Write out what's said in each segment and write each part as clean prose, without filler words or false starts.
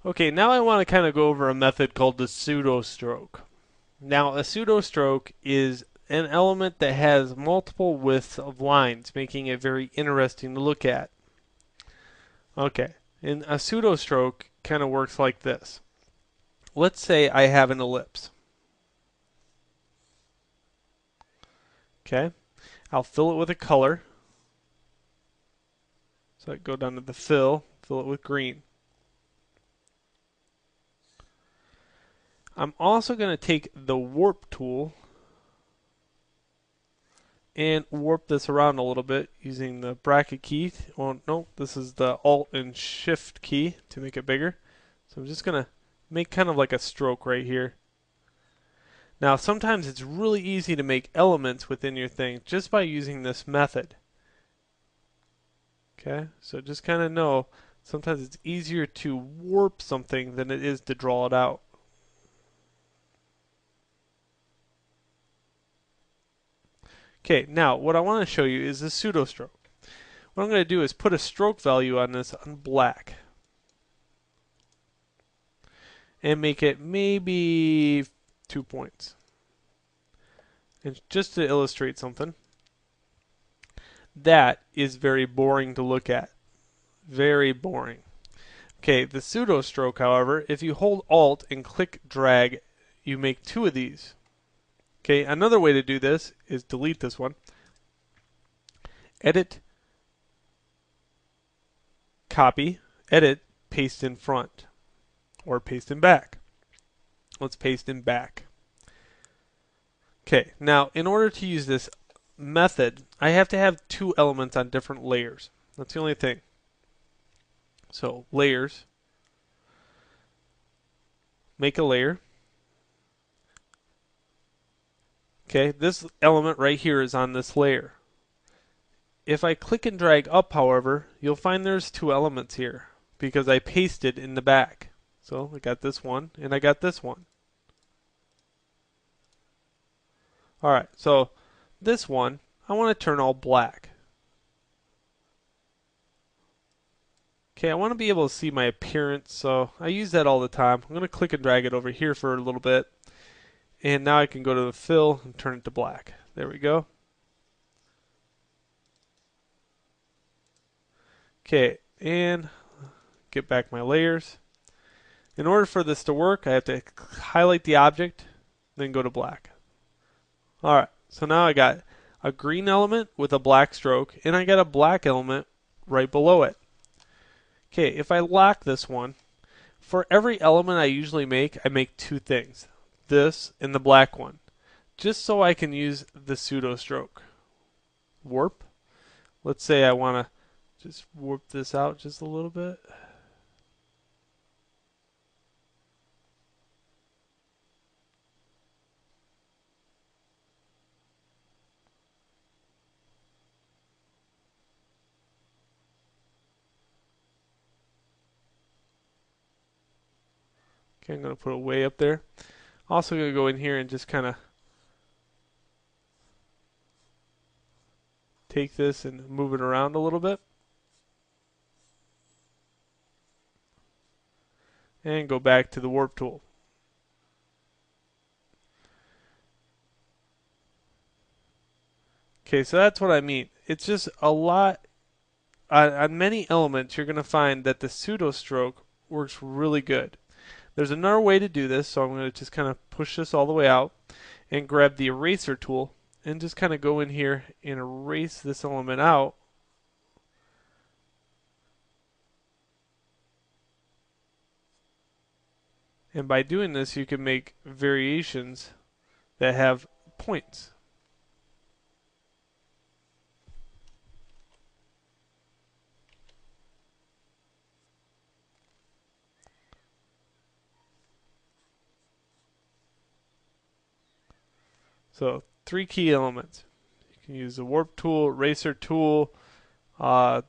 Okay, now I want to kind of go over a method called the pseudo stroke. Now, a pseudo stroke is an element that has multiple widths of lines, making it very interesting to look at. Okay, and a pseudo stroke kind of works like this. Let's say I have an ellipse. Okay, I'll fill it with a color. So I go down to the fill it with green. I'm also going to take the warp tool and warp this around a little bit using the bracket key. Oh no, this is the Alt and Shift key to make it bigger. So I'm just going to make kind of like a stroke right here. Now sometimes it's really easy to make elements within your thing just by using this method. Okay, so just kind of know sometimes it's easier to warp something than it is to draw it out. Okay, now what I want to show you is the pseudo stroke. What I'm going to do is put a stroke value on this on black and make it maybe 2 points. And just to illustrate something, that is very boring to look at. Very boring. Okay, the pseudo stroke, however, if you hold Alt and click drag, you make 2 of these. Okay, another way to do this is delete this one. Edit, copy, edit, paste in front, or paste in back. Let's paste in back. Okay, now in order to use this method, I have to have 2 elements on different layers. That's the only thing. So layers, make a layer. Okay, this element right here is on this layer. If I click and drag up, however, you'll find there's 2 elements here because I pasted in the back. So I got this one and I got this one. Alright, so this one, I want to turn all black. Okay, I want to be able to see my appearance, so I use that all the time. I'm going to click and drag it over here for a little bit. And now I can go to the fill and turn it to black. There we go. Okay, and get back my layers. In order for this to work, I have to highlight the object, then go to black. Alright, so now I got a green element with a black stroke, and I got a black element right below it. Okay, if I lock this one, for every element I usually make, I make 2 things. This and the black one. Just so I can use the pseudo stroke. Warp. Let's say I want to just warp this out just a little bit. Okay, I'm going to put it way up there. Also going to go in here and just kind of take this and move it around a little bit. And go back to the warp tool. Okay, so that's what I mean. It's just a lot, on many elements, you're going to find that the pseudo stroke works really good. There's another way to do this, so I'm going to just kind of push this all the way out and grab the eraser tool and just kind of go in here and erase this element out. And by doing this, you can make variations that have points. So 3 key elements. You can use the warp tool, eraser tool, uh,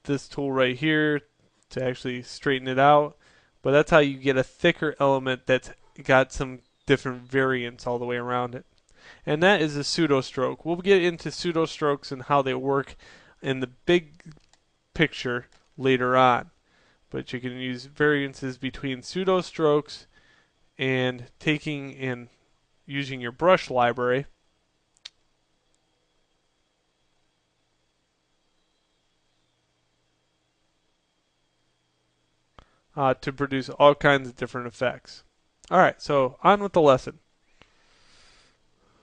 this tool right here to actually straighten it out. But that's how you get a thicker element that's got some different variants all the way around it. And that is a pseudo stroke. We'll get into pseudo strokes and how they work in the big picture later on. but you can use variances between pseudo strokes and taking and using your brush library to produce all kinds of different effects. Alright, so on with the lesson.